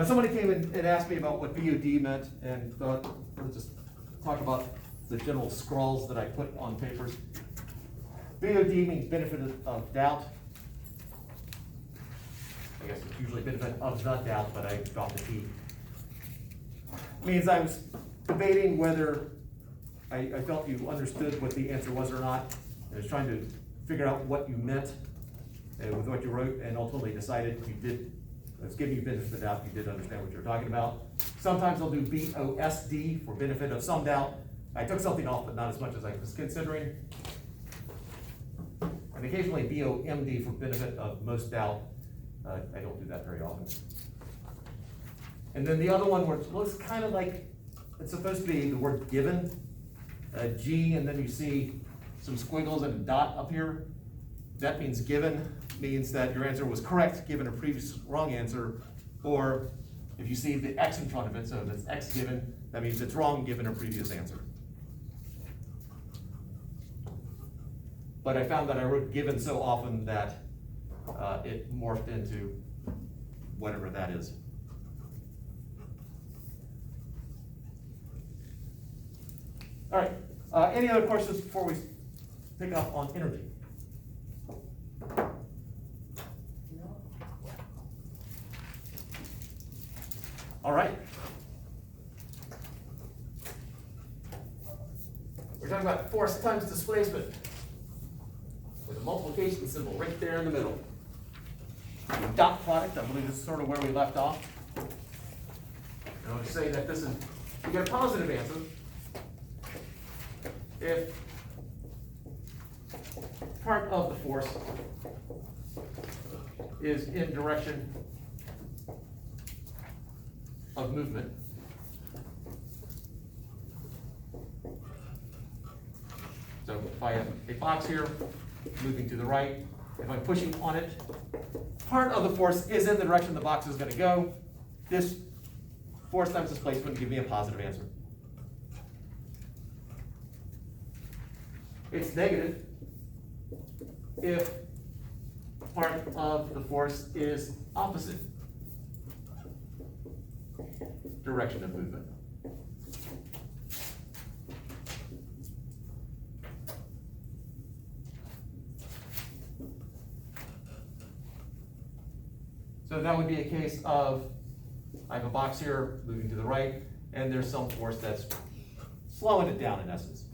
Somebody came in and asked me about what BOD meant, and thought, let's just talk about the general scrawls that I put on papers. BOD means benefit of doubt. I guess it's usually benefit of the doubt, but I dropped the T. Means I was debating whether I felt you understood what the answer was or not. I was trying to figure out what you meant with what you wrote, and ultimately decided you did. I was giving you benefit of the doubt, you did understand what you were talking about. Sometimes I'll do BOSD for benefit of some doubt. I took something off, but not as much as I was considering. And occasionally BOMD for benefit of most doubt. I don't do that very often. And then the other one where it looks kind of like it's supposed to be the word given, G, and then you see some squiggles and a dot up here. That means given, means that your answer was correct given a previous wrong answer, or if you see the X in front of it, so if it's X given, that means it's wrong given a previous answer. But I found that I wrote given so often that it morphed into whatever that is. All right, any other questions before we pick up on energy? All right. We're talking about force times displacement with a multiplication symbol right there in the middle. The dot product, I believe this is sort of where we left off. And I'll say that this is, you get a positive answer if part of the force is in direction of movement. So if I have a box here moving to the right, if I'm pushing on it, part of the force is in the direction the box is going to go. This force times displacement would give me a positive answer. It's negative if part of the force is opposite direction of movement. So that would be a case of, I have a box here moving to the right, and there's some force that's slowing it down in essence.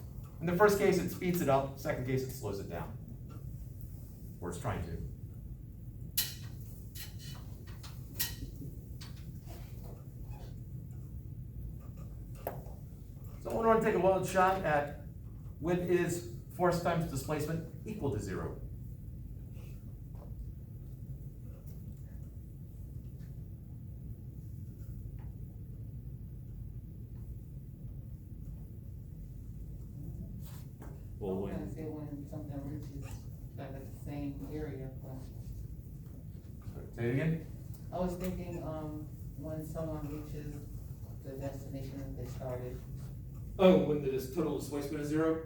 In the first case, it speeds it up. Second case, it slows it down, or it's trying to. So I want to take a wild shot at when is force times displacement equal to 0? Well, when I say when something reaches like the same area, but Say it again. I was thinking when someone reaches the destination that they started. Oh, when the total displacement is 0?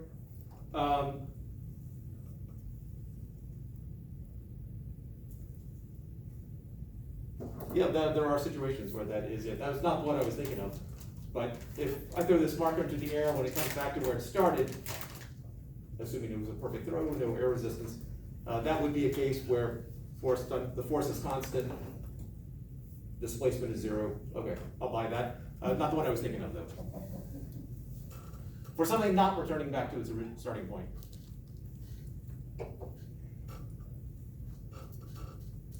Yeah, there are situations where that is it. That was not what I was thinking of. But if I throw this marker into the air, when it comes back to where it started, assuming it was a perfect throw, no air resistance, that would be a case where the force is constant, displacement is 0. Okay, I'll buy that. Not the one I was thinking of, though. For something not returning back to its starting point.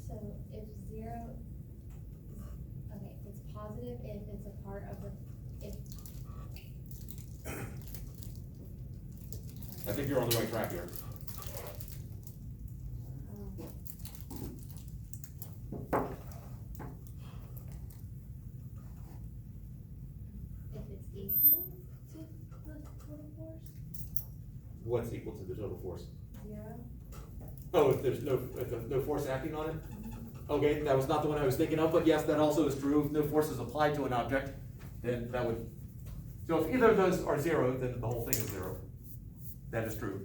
So if 0, okay, it's positive if it's a part of the, I think you're on the right track here. if it's equal to the total force, What's equal to the total force? 0. Oh, if there's no force acting on it? Okay, that was not the one I was thinking of, but yes, that also is true. If no force is applied to an object, then that would, so if either of those are 0, then the whole thing is 0. That is true.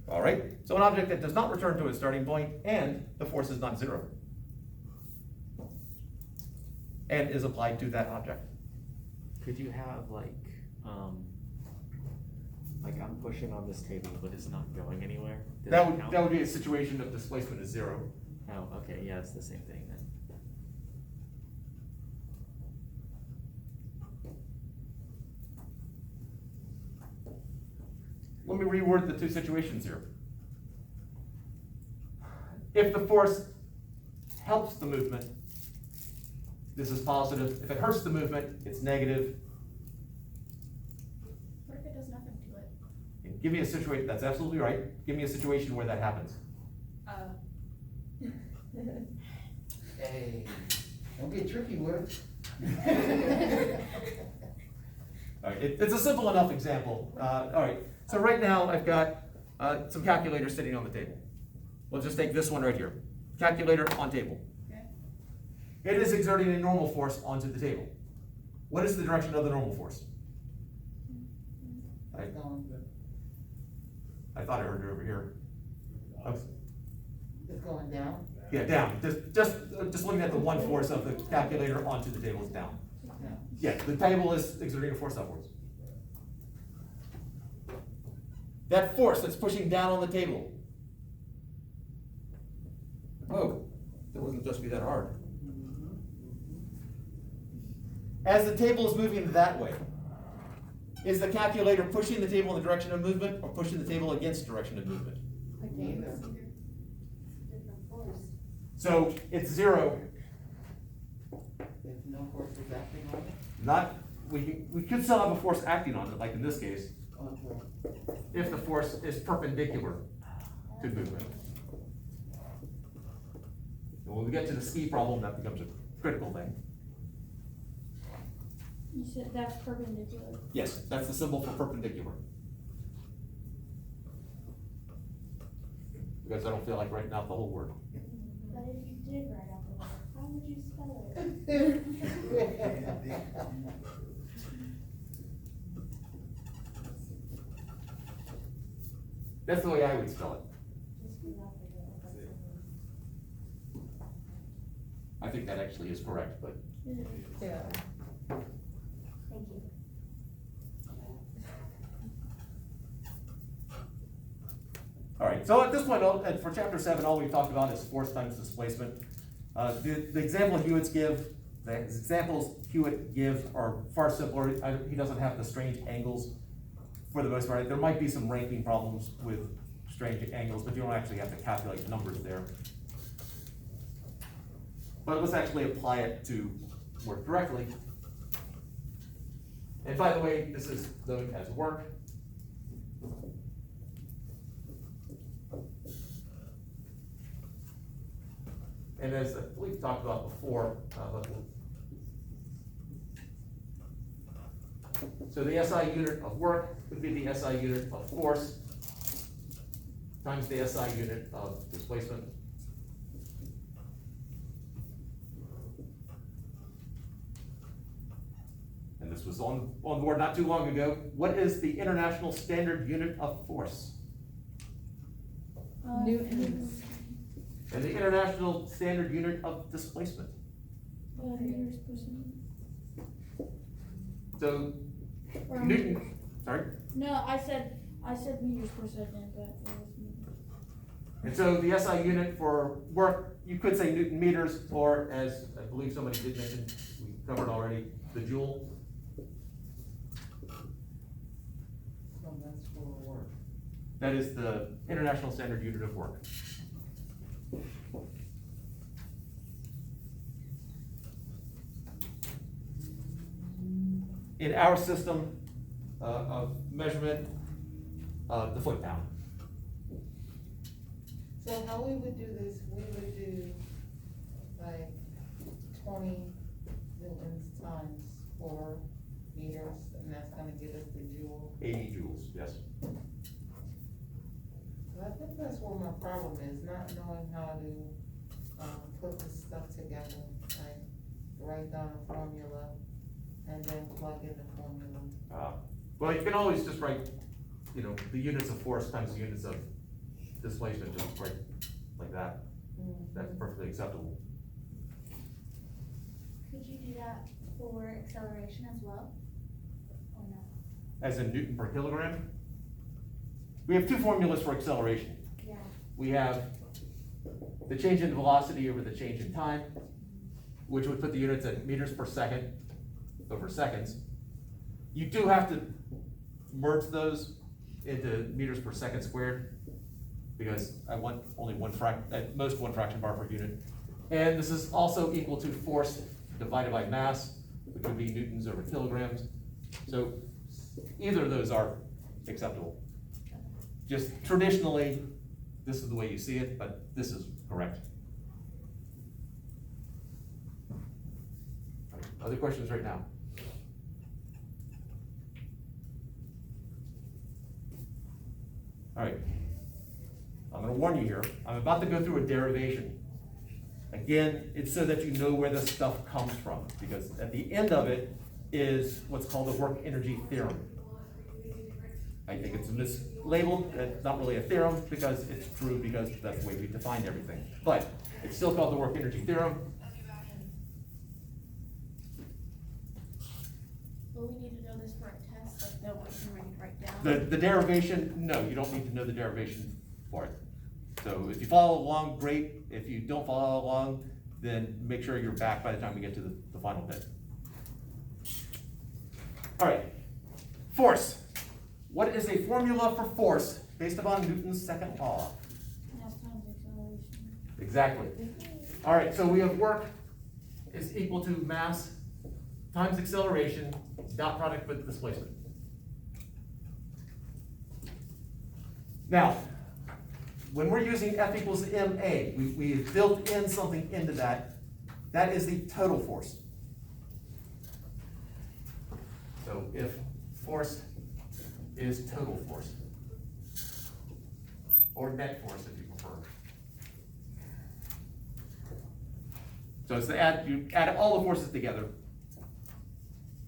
All right, so an object that does not return to its starting point and the force is not 0. and is applied to that object. Could you have like I'm pushing on this table, but it's not going anywhere? Does That it would, count? that would be a situation of displacement is 0. Oh, okay, yeah, it's the same thing then. Let me reword the two situations here. If the force helps the movement, this is positive. If it hurts the movement, it's negative. What if it does nothing to it? And give me a situation, that's absolutely right. Give me a situation where that happens. Hey, don't get tricky with All right, it's a simple enough example. All right, so right now I've got some calculators sitting on the table. We'll just take this one right here. Calculator on table. Okay. It is exerting a normal force onto the table. What is the direction of the normal force? I thought I heard it over here. Oh, It's going down? yeah, down. Just looking at the one force of the calculator onto the table is down. No. Yeah, the table is exerting a force upwards. That force that's pushing down on the table. Whoa, that wasn't supposed to be that hard. As the table is moving that way, is the calculator pushing the table in the direction of movement or pushing the table against direction of movement? Neither. Different force. So it's 0. If no force is acting on it? Not, we could still have a force acting on it, like in this case, Okay. if the force is perpendicular to movement. And when we get to the ski problem, that becomes a critical thing. You said that's perpendicular. Yes, that's the symbol for perpendicular. Because I don't feel like writing out the whole word. But if you did write out the word, how would you spell it? That's the way I would spell it. Just do that for the- I think that actually is correct, but Yeah. Thank you. all right. So at this point, for chapter 7, all we've talked about is force times displacement. The example Hewitt's give, the examples Hewitt gives are far simpler. He doesn't have the strange angles for the most part. There might be some ranking problems with strange angles, but you don't actually have to calculate numbers there. But let's actually apply it to work directly. And by the way, this is known as work. And as we've talked about before, so the SI unit of work would be the SI unit of force times the SI unit of displacement. And this was on board not too long ago. What is the international standard unit of force? Newtons. And the international standard unit of displacement? Meters per second. So, Or Newton, sorry? No, I said meters per second, but it was meters. And so the SI unit for work, you could say Newton meters, or as I believe somebody did mention, we covered already, the joule. So that's for work. That is the international standard unit of work. In our system of measurement, the foot pound. So how we would do this, we would do like 20 newtons times 4 meters, and that's gonna give us the joule. 80 joules, yes. So I think that's where my problem is, not knowing how to, put this stuff together, like write down a formula and then plug in the formula. Well, you can always just write, the units of force times the units of displacement, just write like that. That's perfectly acceptable. Could you do that for acceleration as well? Or no? As in Newton per kilogram. We have two formulas for acceleration. Yeah. We have the change in velocity over the change in time, which would put the units at meters per second over seconds. You do have to merge those into meters per second squared, because I want only at most one fraction bar per unit. And this is also equal to force divided by mass, which would be newtons over kilograms. So either of those are acceptable. Just traditionally, this is the way you see it, but this is correct. Other questions right now? All right, I'm gonna warn you here. I'm about to go through a derivation. Again, it's so that you know where this stuff comes from, because at the end of it is what's called the work energy theorem. I think it's mislabeled, it's not really a theorem because it's true because that's the way we defined everything. But it's still called the work energy theorem. Will we need to know this for a test, like know what you're ready to write down? The derivation, no, you don't need to know the derivation for it. So if you follow along, great. If you don't follow along, then make sure you're back by the time we get to the final bit. All right, force. What is a formula for force based upon Newton's second law? Mass times acceleration. Exactly. All right, so we have work is equal to mass times acceleration, dot product with displacement. Now, when we're using F equals ma, we have built in something into that. That is the total force. So if force is total force, or net force if you prefer. So it's you add all the forces together,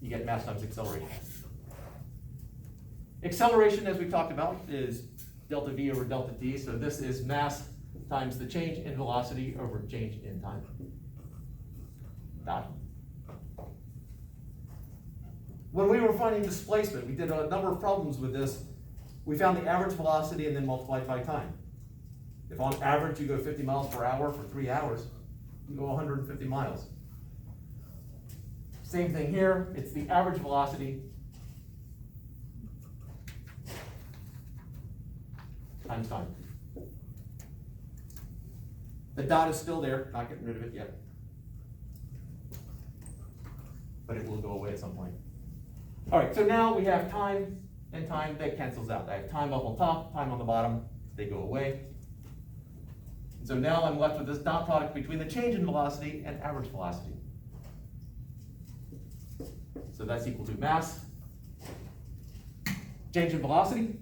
you get mass times acceleration. Acceleration, as we talked about, is delta V over delta t, so this is mass times the change in velocity over change in time. Dot. When we were finding displacement, we did a number of problems with this. We found the average velocity and then multiplied by time. If on average you go 50 miles per hour for 3 hours, you go 150 miles. Same thing here, it's the average velocity times time. The dot is still there, not getting rid of it yet. But it will go away at some point. All right, so now we have time and time, that cancels out. I have time up on top, time on the bottom, they go away. And so now I'm left with this dot product between the change in velocity and average velocity. So that's equal to mass, change in velocity,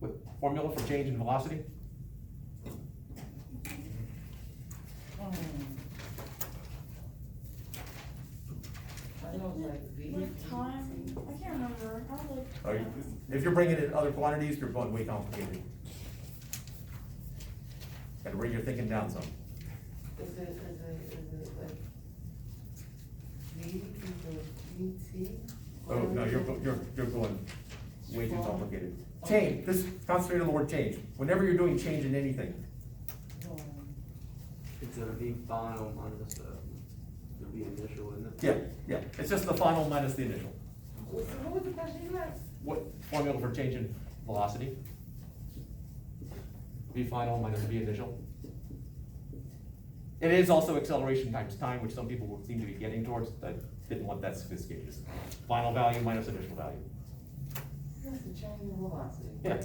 with formula for change in velocity. With time, I can't remember, probably. If you're bringing in other quantities, you're going way complicated. Gotta bring your thinking down some. Is it like V equals VT? Oh, no, you're going way too complicated. Change, just concentrate on the word change. Whenever you're doing change in anything. It's gonna be final minus the initial, isn't it? Yeah, it's just the final minus the initial. What was the question you asked? What formula for change in velocity? V final minus V initial. It is also acceleration times time, which some people seem to be getting towards. I didn't want that sophisticated. Final value minus initial value. That's the change in velocity. Yeah.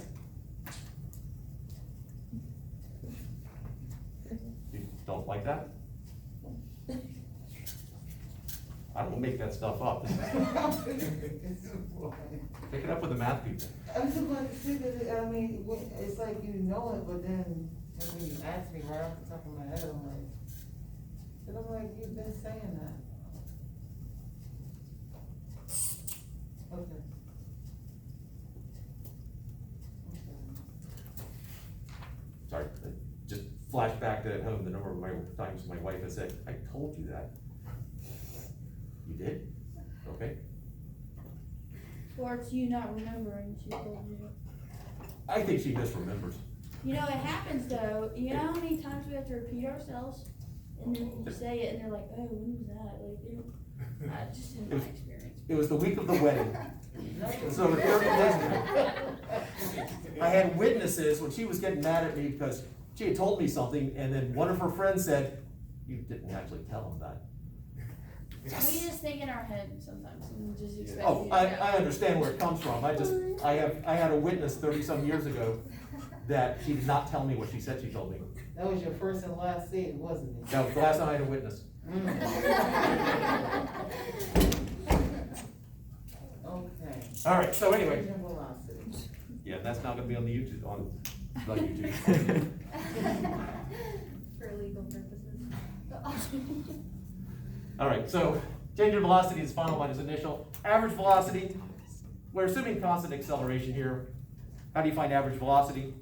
You don't like that? I don't make that stuff up. Pick it up with the math people. I'm just about to say that, I mean, it's like you know it, but then when you ask me right off the top of my head, I'm like, you've been saying that. Okay. Sorry, just flash back to at home the number of times my wife has said, I told you that. You did? Okay. Or it's you not remembering, she told you. I think she misremembers. You know, it happens though, you know how many times we have to repeat ourselves? And then you say it and they're like, oh, when was that? Like, they don't, just in my experience. It was the week of the wedding. So I had witnesses when she was getting mad at me because she had told me something, and then one of her friends said, you didn't actually tell them that. We just think in our head sometimes and just expect Oh, you to I know. understand where it comes from. I had a witness 30-some years ago that she did not tell me what she said she told me. That was your first and last scene, wasn't it? That was the last time I had a witness. Okay. All right, so anyway, Change in velocity. yeah, that's not gonna be on the YouTube, on the YouTube. For legal purposes. All right, so change in velocity is final minus initial. Average velocity, we're assuming constant acceleration here. How do you find average velocity?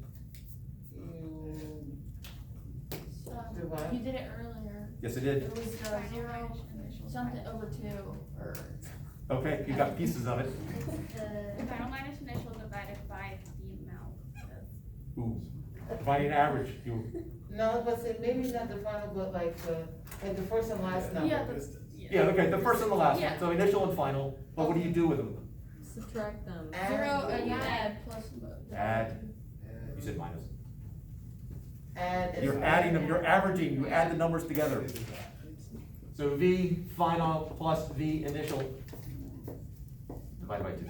Divide. You did it earlier. Yes, I did. It was 0, something over 2, or. Okay, you got pieces of it. The final minus initial divided by the amount of. Ooh, finding average, you, No, but say, maybe not the final, but like the first and last number. Yeah, yeah, okay, the first and the last one, Yeah. so initial and final, but what do you do with them? Subtract them. Add 0, and you the- add plus. Add, you said minus. Add. and You're adding them, you're averaging, you add the numbers together. So V final plus V initial divided by 2.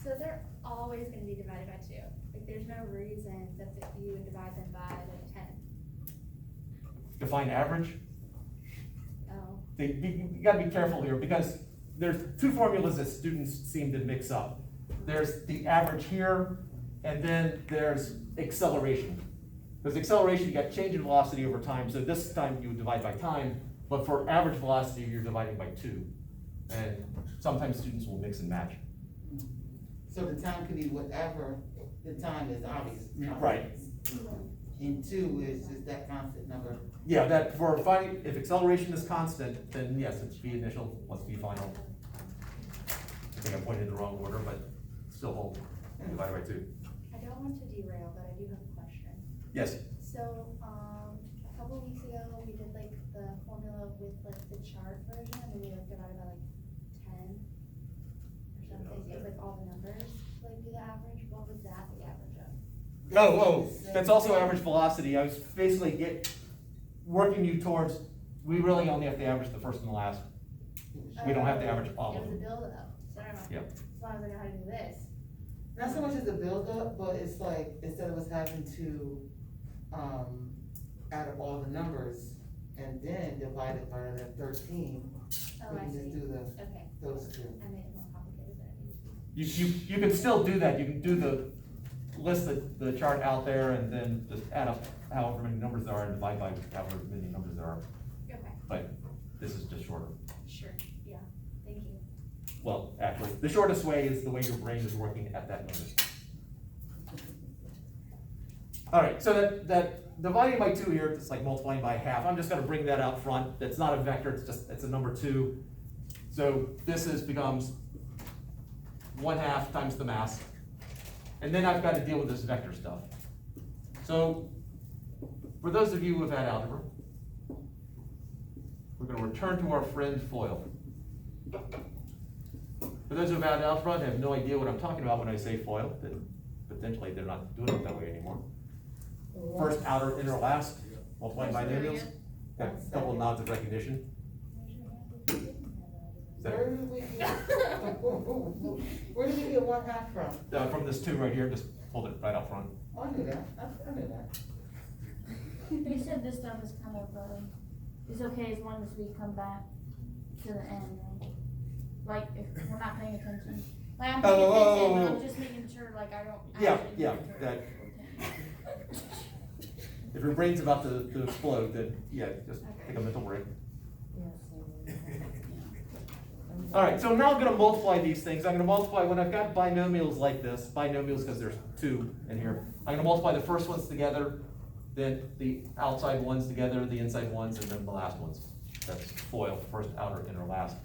So they're always gonna be divided by 2. Like, there's no reason that you would divide them by like 10. Define average. Oh. You gotta be careful here, because there's two formulas that students seem to mix up. There's the average here, and then there's acceleration. Because acceleration, you got change in velocity over time, so this time you would divide by time, but for average velocity, you're dividing by 2. And sometimes students will mix and match. So the time can be whatever the time is, obvious. Right. And 2 is just that constant number. Yeah, that for finding, if acceleration is constant, then yes, it's V initial plus V final. I think I pointed in the wrong order, but still hold, and divided by 2. I don't want to derail, but I do have a question. Yes, So, a couple weeks ago, we did like the formula with like the chart version, and then we like divided by like 10 or something. It was like all the numbers, like do the average. What was that the average of? oh, that's also average velocity. I was basically working you towards, we really only have to average the first and the last. We don't have to average all of It was a them. build-up, so I don't know. Yep. As long as I know how to do this. Not so much as a buildup, but it's like, instead of us having to, add up all the numbers and then divide it by the 13, Oh, we I can just see. do Okay, those two. I made it more complicated than it needs to be. You can still do that. You can do list the chart out there and then just add up however many numbers there are and divide by however many numbers there are. Okay, But this is just shorter. sure, yeah, thank you. Well, actually, the shortest way is the way your brain is working at that moment. All right, so that dividing by 2 here, it's like multiplying by half. I'm just gonna bring that out front. That's not a vector, it's a number 2. So this becomes 1/2 times the mass. And then I've got to deal with this vector stuff. So for those of you who have had algebra, we're gonna return to our friend FOIL. For those who have had algebra and have no idea what I'm talking about when I say FOIL, then potentially they're not doing it that way anymore. First, outer, inner, last, multiplying binomials. Got a couple of nods of recognition. Is that- Where did we get, where did we get 1/2 from? From this 2 right here, just hold it right up front. Oh, I knew that, I knew that. You said this stuff is kind of, is okay as long as we come back to the end, right? Like, if we're not paying attention. Like, I'm paying attention, but I'm just making sure, like, I don't. Yeah, actually yeah, enter that- it. If your brain's about to explode, then yeah, just take a mental break. All right, so now I'm gonna multiply these things. I'm gonna multiply, when I've got binomials like this, binomials because there's two in here, I'm gonna multiply the first ones together, then the outside ones together, the inside ones, and then the last ones. That's FOIL, first, outer, inner, last.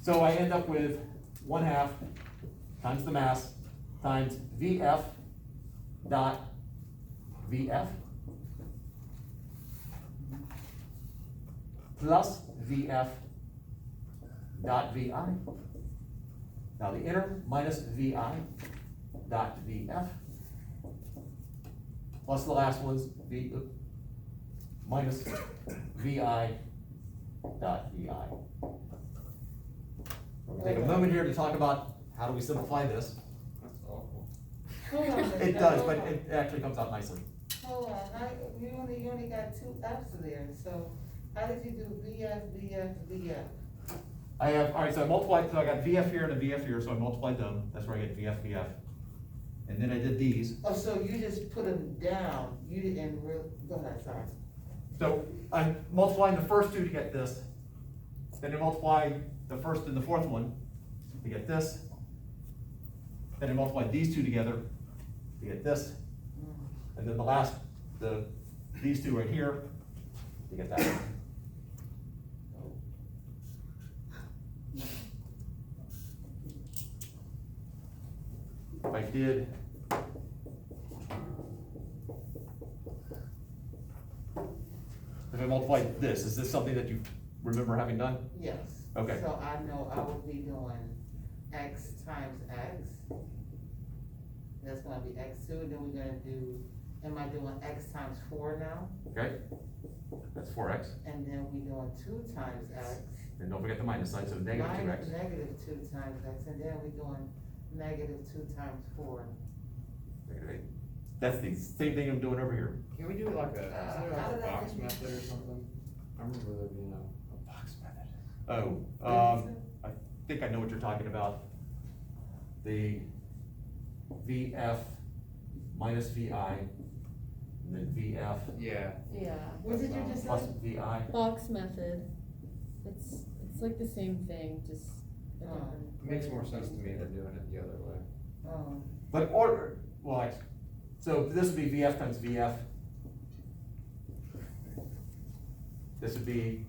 So I end up with 1/2 times the mass times VF dot VF plus VF dot VI. Now the inner minus VI dot VF plus the last one's minus VI dot VI. We'll take a moment here to talk about how do we simplify this. That's awful. Hold on a minute. It does, but it actually comes out nicely. Hold on, you only got two F's there, so how did you do VF? I have, all right, so I multiplied, so I got VF here and a VF here, so I multiplied them. That's where I get VF. And then I did these. Oh, so you just put them down, you didn't go ahead, sorry. So I'm multiplying the first two to get this. Then I multiply the first and the fourth one to get this. Then I multiply these two together to get this. And then the last, these two right here to get that one. If I did, if I multiplied this, is this something that you remember having done? Yes. Okay. So I know I would be doing X times X. That's gonna be X2, and then we're gonna do, am I doing X times 4 now? Okay, that's 4x. And then we doing 2 times X. And don't forget the minus sign, so negative 2x. Negative 2 times X, and then we doing negative 2 times 4. Negative 8. That's the same thing I'm doing over here. Can we do like a, is there how like did a I box get- method or something? I remember there being a box method. Oh, I think I know what you're talking about. The VF minus VI, and then VF Yeah. Yeah. What did you just plus say? VI. Box method, it's like the same thing, just a Oh. different. It makes more sense to me than doing it the other way. Oh, But order, well, so this would be VF times VF. This would be